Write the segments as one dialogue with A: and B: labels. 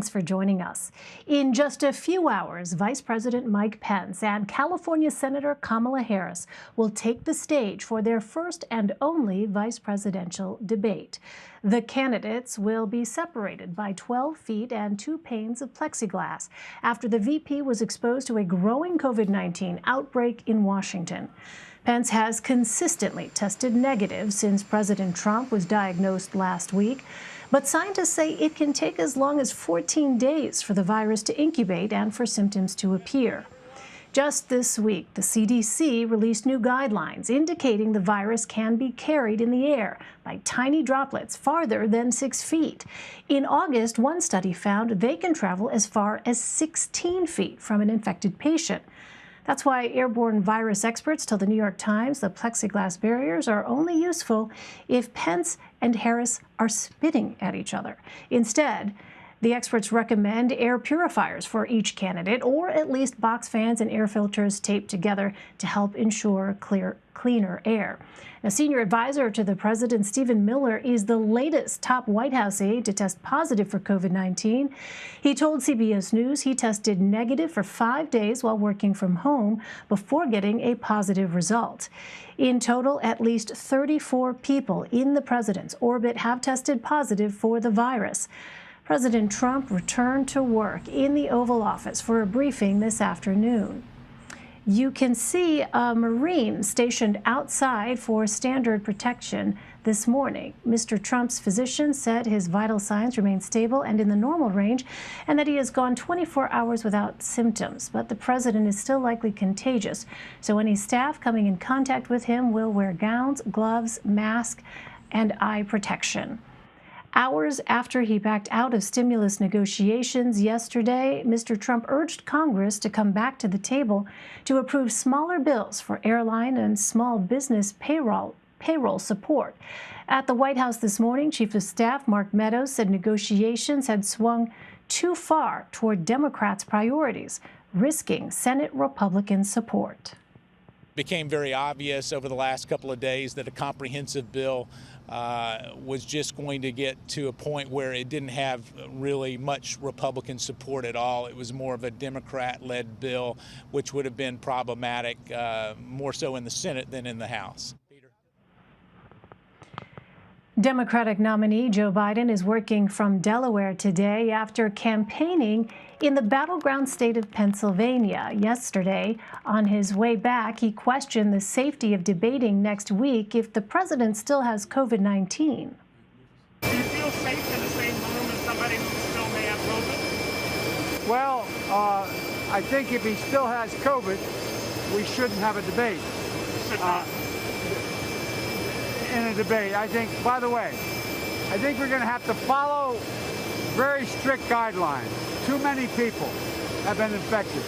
A: Thanks for joining us. In just a few hours, Vice President Mike Pence and California Senator Kamala Harris will take the stage for their first and only vice presidential debate. The candidates will be separated by 12 feet and 2 panes of plexiglass after the VP was exposed to a growing COVID-19 outbreak in Washington. Pence has consistently tested negative since President Trump was diagnosed last week, but scientists say it can take as long as 14 days for the virus to incubate and for symptoms to appear. Just this week, the CDC released new guidelines indicating the virus can be carried in the air by tiny droplets farther than 6 feet. In August, one study found they can travel as far as 16 feet from an infected patient. That's why airborne virus experts tell the New York Times the plexiglass barriers are only useful if Pence and Harris are spitting at each other. Instead, the experts recommend air purifiers for each candidate, or at least box fans and air filters taped together to help ensure cleaner air. A senior advisor to the president, Stephen Miller, is the latest top White House aide to test positive for COVID-19. He told CBS News he tested negative for 5 days while working from home before getting a positive result. In total, at least 34 people in the president's orbit have tested positive for the virus. President Trump returned to work in the Oval Office for a briefing this afternoon. You can see a Marine stationed outside for standard protection this morning. Mr. Trump's physician said his vital signs remain stable and in the normal range, and that he has gone 24 hours without symptoms. But the president is still likely contagious, so any staff coming in contact with him will wear gowns, gloves, mask, and eye protection. Hours after he backed out of stimulus negotiations yesterday, Mr. Trump urged Congress to come back to the table to approve smaller bills for airline and small business payroll support. At the White House this morning, Chief of Staff Mark Meadows said negotiations had swung too far toward Democrats' priorities, risking Senate Republican support.
B: It became very obvious over the last couple of days that a comprehensive bill was just going to get to a point where it didn't have really much Republican support at all. It was more of a Democrat-led bill, which would have been problematic, more so in the Senate than in the House.
A: Democratic nominee Joe Biden is working from Delaware today after campaigning in the battleground state of Pennsylvania. Yesterday, on his way back, he questioned the safety of debating next week if the president still has COVID-19.
C: Do you feel safe in the same room as somebody who still may have COVID?
D: Well, I think if he still has COVID, we shouldn't have a debate. In a debate, I think, by the way, I think we're going to have to follow very strict guidelines. Too many people have been infected,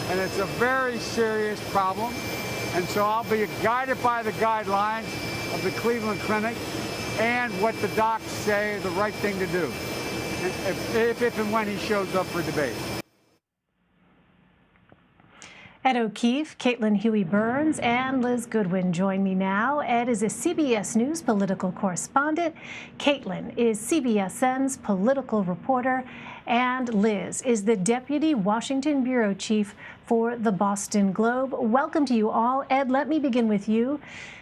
D: and it's a very serious problem. And so I'll be guided by the guidelines of the Cleveland Clinic and what the docs say is the right thing to do, if and when he shows up for debate.
A: Ed O'Keefe, Caitlin Huey-Burns, and Liz Goodwin join me now. Ed is a CBS News political correspondent. Caitlin is CBSN's political reporter. And Liz is the Deputy Washington Bureau Chief for the Boston Globe. Welcome to you all. Ed, let me begin with you.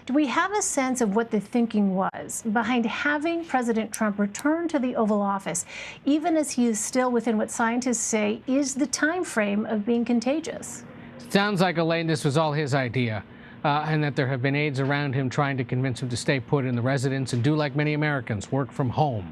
A: Do we have a sense of what the thinking was behind having President Trump return to the Oval Office, even as he is still within what scientists say is the time frame of being contagious?
E: Sounds like, Elaine, this was all his idea, and that there have been aides around him trying to convince him to stay put in the residence and do like many Americans, work from home.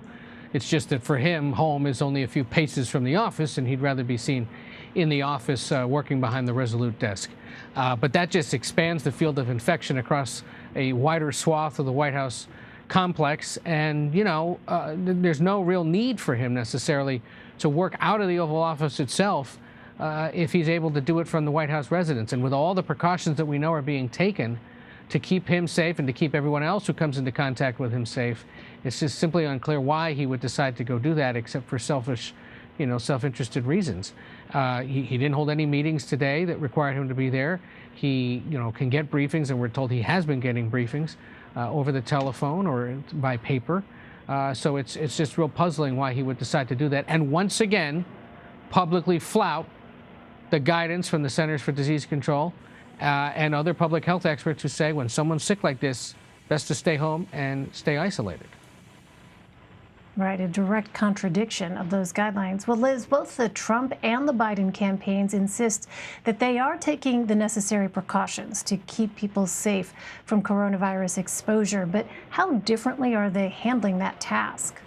E: It's just that for him, home is only a few paces from the office, and he'd rather be seen in the office working behind the Resolute desk. But that just expands the field of infection across a wider swath of the White House complex. And, you know, there's no real need for him necessarily to work out of the Oval Office itself if he's able to do it from the White House residence. And with all the precautions that we know are being taken to keep him safe and to keep everyone else who comes into contact with him safe, it's just simply unclear why he would decide to go do that, except for selfish, self-interested reasons. He didn't hold any meetings today that required him to be there. He, can get briefings, and we're told he has been getting briefings over the telephone or by paper. So it's just real puzzling why he would decide to do that. And once again, publicly flout the guidance from the Centers for Disease Control and other public health experts who say when someone's sick like this, best to stay home and stay isolated.
A: Right, a direct contradiction of those guidelines. Well, Liz, both the Trump and the Biden campaigns insist that they are taking the necessary precautions to keep people safe from coronavirus exposure. But how differently are they handling that task?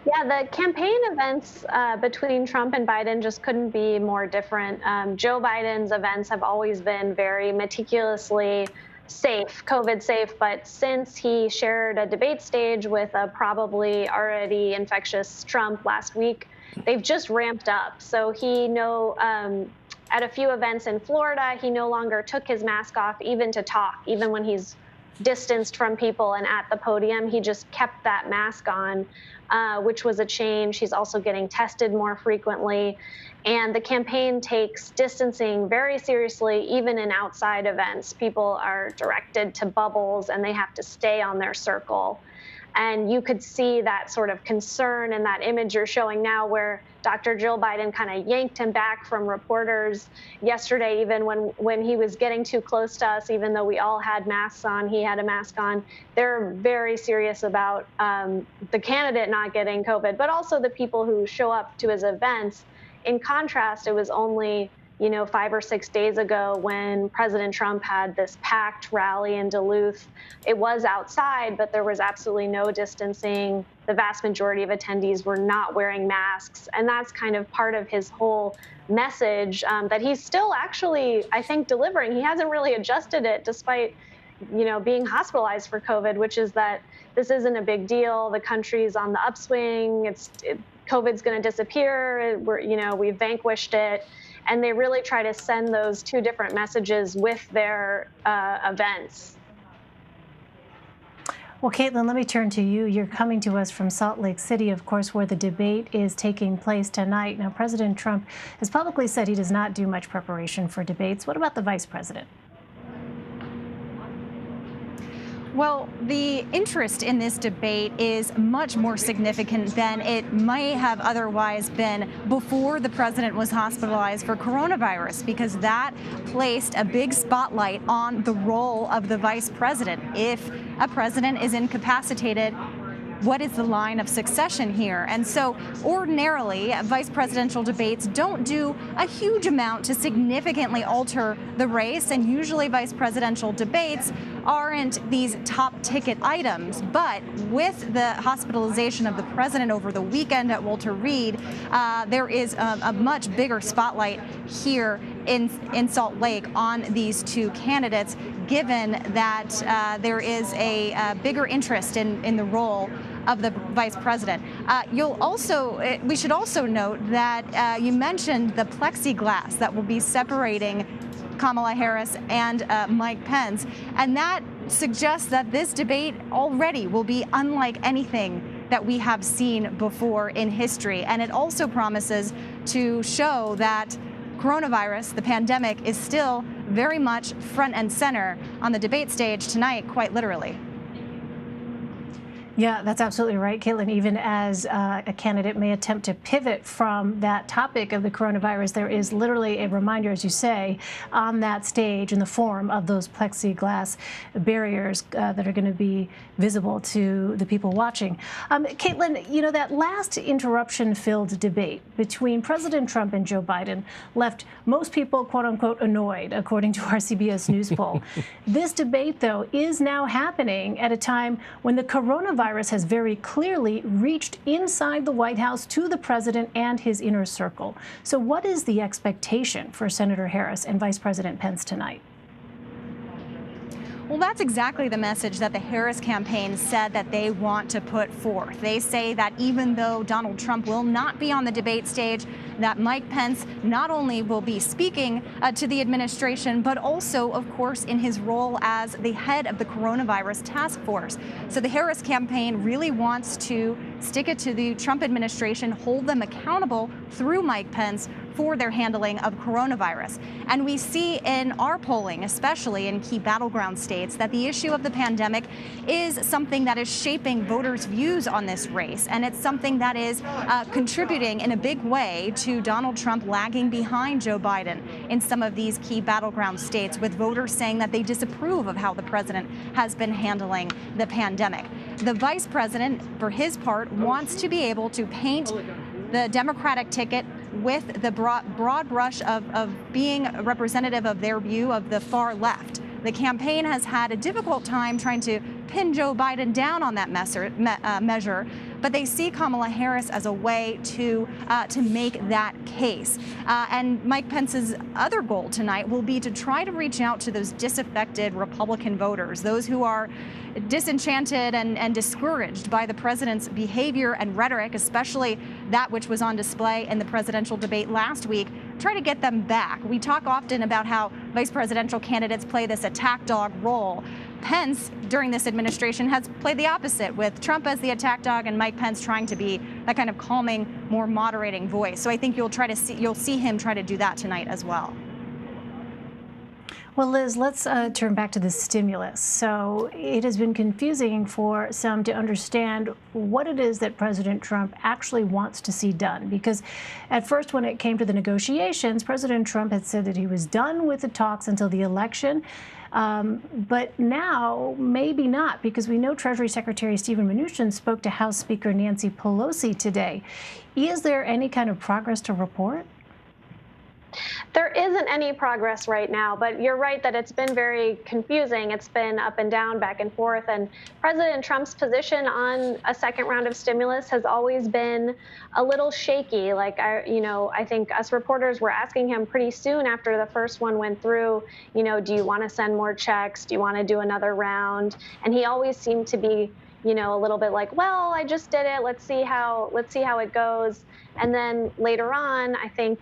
F: Yeah, the campaign events between Trump and Biden just couldn't be more different. Joe Biden's events have always been very meticulously safe, COVID safe, but since he shared a debate stage with a probably already infectious Trump last week, they've just ramped up. So at a few events in Florida, he no longer took his mask off even to talk, even when he's distanced from people and at the podium, he just kept that mask on, which was a change. He's also getting tested more frequently. And the campaign takes distancing very seriously, even in outside events. People are directed to bubbles and they have to stay on their circle. And you could see that sort of concern in that image you're showing now where Dr. Jill Biden kind of yanked him back from reporters yesterday, even when he was getting too close to us, even though we all had masks on, he had a mask on. They're very serious about the candidate not getting COVID, but also the people who show up to his events. In contrast, it was only 5 or 6 days ago when President Trump had this packed rally in Duluth. It was outside, but there was absolutely no distancing. The vast majority of attendees were not wearing masks. And that's kind of part of his whole message that he's still actually, I think, delivering. He hasn't really adjusted it despite, being hospitalized for COVID, which is that this isn't a big deal. The country's on the upswing. COVID's going to disappear. We've vanquished it. And they really try to send those two different messages with their events.
A: Well, Caitlin, let me turn to you. You're coming to us from Salt Lake City, of course, where the debate is taking place tonight. Now, President Trump has publicly said he does not do much preparation for debates. What about the vice president?
G: Well, the interest in this debate is much more significant than it might have otherwise been before the president was hospitalized for coronavirus, because that placed a big spotlight on the role of the vice president. If a president is incapacitated, what is the line of succession here? And so ordinarily, vice presidential debates don't do a huge amount to significantly alter the race, and usually vice presidential debates aren't these top ticket items. But with the hospitalization of the president over the weekend at Walter Reed, there is a much bigger spotlight here in Salt Lake on these two candidates, given that there is a bigger interest in the role of the vice president. We should also note that you mentioned the plexiglass that will be separating Kamala Harris and Mike Pence, and that suggests that this debate already will be unlike anything that we have seen before in history. And it also promises to show that coronavirus, the pandemic, is still very much front and center on the debate stage tonight, quite literally.
A: Yeah, that's absolutely right, Caitlin. Even as a candidate may attempt to pivot from that topic of the coronavirus, there is literally a reminder, as you say, on that stage in the form of those plexiglass barriers that are going to be visible to the people watching. Caitlin, that last interruption-filled debate between President Trump and Joe Biden left most people, quote unquote, annoyed, according to our CBS News poll. This debate, though, is now happening at a time when the coronavirus has very clearly reached inside the White House to the president and his inner circle. So what is the expectation for Senator Harris and Vice President Pence tonight?
G: Well, that's exactly the message that the Harris campaign said that they want to put forth. They say that even though Donald Trump will not be on the debate stage, that Mike Pence not only will be speaking to the administration, but also, of course, in his role as the head of the coronavirus task force. So the Harris campaign really wants to stick it to the Trump administration, hold them accountable through Mike Pence for their handling of coronavirus. And we see in our polling, especially in key battleground states, that the issue of the pandemic is something that is shaping voters' views on this race. And it's something that is contributing in a big way to Donald Trump lagging behind Joe Biden in some of these key battleground states, with voters saying that they disapprove of how the president has been handling the pandemic. The vice president, for his part, wants to be able to paint the Democratic ticket with the broad brush of being representative of their view of the far left. The campaign has had a difficult time trying to pin Joe Biden down on that measure, but they see Kamala Harris as a way to make that case. And Mike Pence's other goal tonight will be to try to reach out to those disaffected Republican voters, those who are disenchanted and discouraged by the president's behavior and rhetoric, especially that which was on display in the presidential debate last week. Try to get them back. We talk often about how vice presidential candidates play this attack dog role. Pence, during this administration, has played the opposite, with Trump as the attack dog and Mike Pence trying to be that kind of calming, more moderating voice. So I think you'll see him try to do that tonight as well.
A: Well, Liz, let's turn back to the stimulus. So it has been confusing for some to understand what it is that President Trump actually wants to see done. Because at first, when it came to the negotiations, President Trump had said that he was done with the talks until the election. But now, maybe not, because we know Treasury Secretary Steven Mnuchin spoke to House Speaker Nancy Pelosi today. Is there any kind of progress to report?
F: There isn't any progress right now, but you're right that it's been very confusing. It's been up and down, back and forth. And President Trump's position on a second round of stimulus has always been a little shaky. Like, I think us reporters were asking him pretty soon after the first one went through, do you want to send more checks? Do you want to do another round? And he always seemed to be, a little bit like, well, I just did it. Let's see how it goes. And then later on, I think,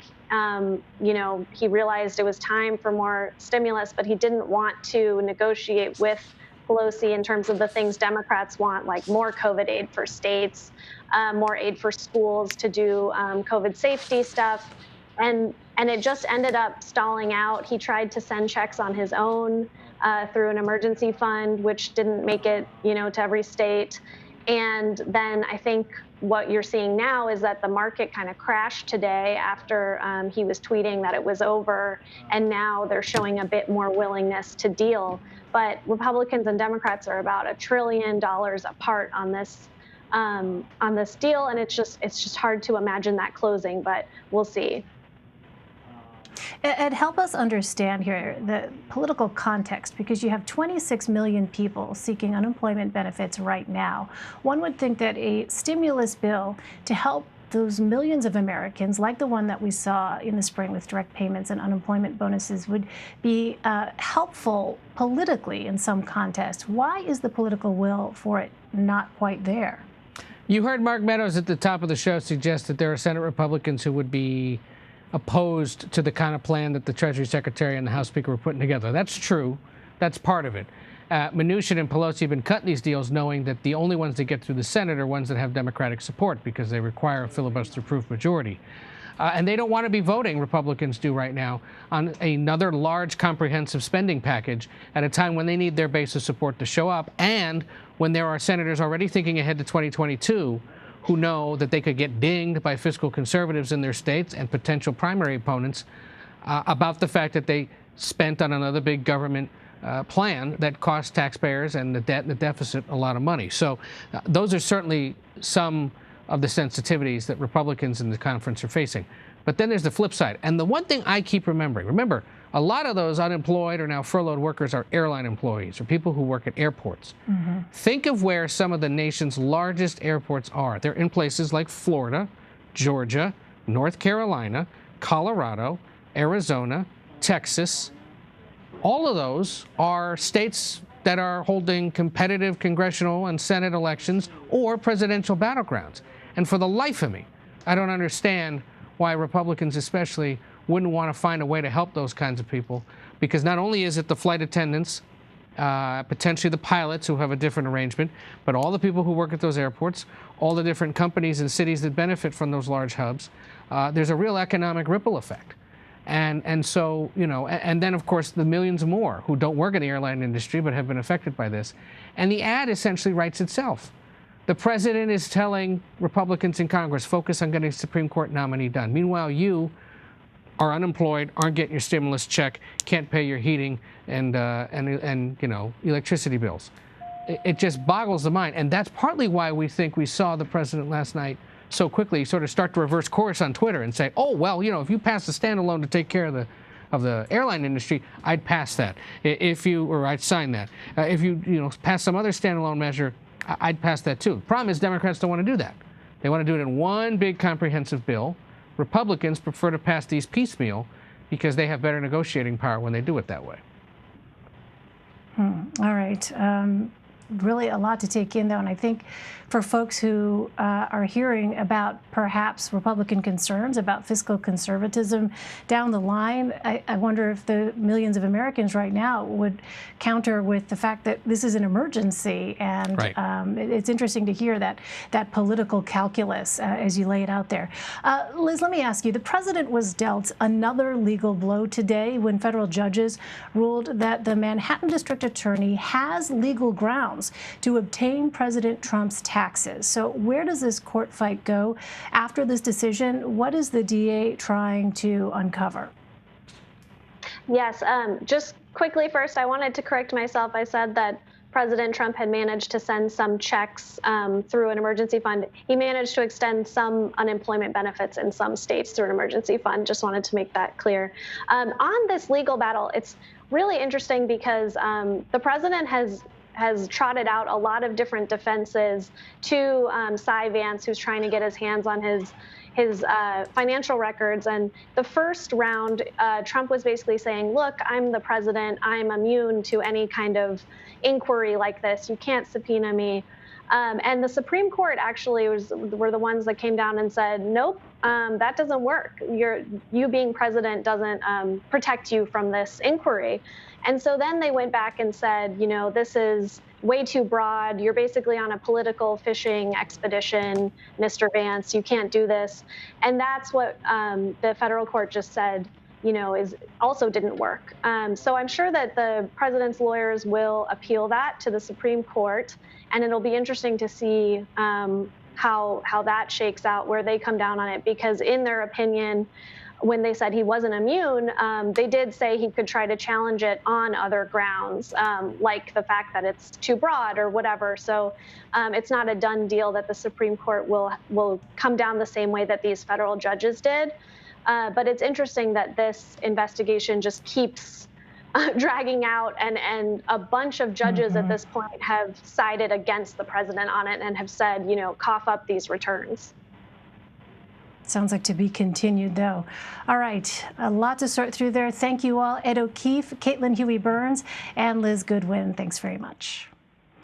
F: he realized it was time for more stimulus, but he didn't want to negotiate with Pelosi in terms of the things Democrats want, like more COVID aid for states, more aid for schools to do COVID safety stuff. And it just ended up stalling out. He tried to send checks on his own through an emergency fund, which didn't make it, to every state. And then I think what you're seeing now is that the market kind of crashed today after he was tweeting that it was over, and now they're showing a bit more willingness to deal. But Republicans and Democrats are about $1 trillion apart on this deal, and it's just hard to imagine that closing, but we'll see.
A: And help us understand here the political context, because you have 26 million people seeking unemployment benefits right now. One would think that a stimulus bill to help those millions of Americans, like the one that we saw in the spring with direct payments and unemployment bonuses, would be helpful politically in some context. Why is the political will for it not quite there?
E: You heard Mark Meadows at the top of the show suggest that there are Senate Republicans who would be opposed to the kind of plan that the Treasury Secretary and the House Speaker were putting together. That's true. That's part of it. Mnuchin and Pelosi have been cutting these deals knowing that the only ones that get through the Senate are ones that have Democratic support, because they require a filibuster-proof majority. And they don't want to be voting, Republicans do right now, on another large comprehensive spending package at a time when they need their base of support to show up, and when there are senators already thinking ahead to 2022 who know that they could get dinged by fiscal conservatives in their states and potential primary opponents about the fact that they spent on another big government plan that cost taxpayers and the debt and the deficit a lot of money. So those are certainly some of the sensitivities that Republicans in the conference are facing. But then there's the flip side. And the one thing I keep remembering, remember, a lot of those unemployed or now furloughed workers are airline employees or people who work at airports. Mm-hmm. Think of where some of the nation's largest airports are. They're in places like Florida, Georgia, North Carolina, Colorado, Arizona, Texas. All of those are states that are holding competitive congressional and Senate elections or presidential battlegrounds. And for the life of me, I don't understand why Republicans especially wouldn't want to find a way to help those kinds of people, because not only is it the flight attendants, potentially the pilots who have a different arrangement, but all the people who work at those airports, all the different companies and cities that benefit from those large hubs, there's a real economic ripple effect. And so, you know, and then, of course, the millions more who don't work in the airline industry but have been affected by this. And the ad essentially writes itself. The president is telling Republicans in Congress, focus on getting a Supreme Court nominee done. Meanwhile, you are unemployed, aren't getting your stimulus check, can't pay your heating and you know, electricity bills. It just boggles the mind. And that's partly why we think we saw the president last night so quickly sort of start to reverse course on Twitter and say, oh, well, you know, if you pass a standalone to take care of the airline industry, I'd pass that. Or I'd sign that. If you know, pass some other standalone measure, I'd pass that too. The problem is Democrats don't want to do that. They want to do it in one big comprehensive bill. Republicans prefer to pass these piecemeal because they have better negotiating power when they do it that way.
A: All right. Really a lot to take in, though, and I think for folks who are hearing about perhaps Republican concerns about fiscal conservatism down the line, I wonder if the millions of Americans right now would counter with the fact that this is an emergency, and
E: right.
A: It's interesting to hear that political calculus as you lay it out there. Liz, let me ask you, the president was dealt another legal blow today when federal judges ruled that the Manhattan District Attorney has legal grounds to obtain President Trump's taxes. So where does this court fight go after this decision? What is the DA trying to uncover?
F: Yes, just quickly first, I wanted to correct myself. I said that President Trump had managed to send some checks through an emergency fund. He managed to extend some unemployment benefits in some states through an emergency fund. Just wanted to make that clear. On this legal battle, it's really interesting because the president has trotted out a lot of different defenses to Cy Vance, who's trying to get his hands on his financial records. And the first round, Trump was basically saying, look, I'm the president. I'm immune to any kind of inquiry like this. You can't subpoena me. And the Supreme Court actually were the ones that came down and said, nope, that doesn't work. You being president doesn't protect you from this inquiry. And so then they went back and said, you know, this is way too broad. You're basically on a political fishing expedition, Mr. Vance. You can't do this. And that's what the federal court just said, you know, also didn't work. So I'm sure that the president's lawyers will appeal that to the Supreme Court. And it'll be interesting to see how that shakes out, where they come down on it, because in their opinion, when they said he wasn't immune, they did say he could try to challenge it on other grounds, like the fact that it's too broad or whatever. So it's not a done deal that the Supreme Court will come down the same way that these federal judges did. But it's interesting that this investigation just keeps dragging out, and a bunch of judges at this point have sided against the president on it and have said, you know, cough up these returns.
A: Sounds like to be continued, though. All right, a lot to sort through there. Thank you all. Ed O'Keefe, Caitlin Huey-Burns, and Liz Goodwin. Thanks very much.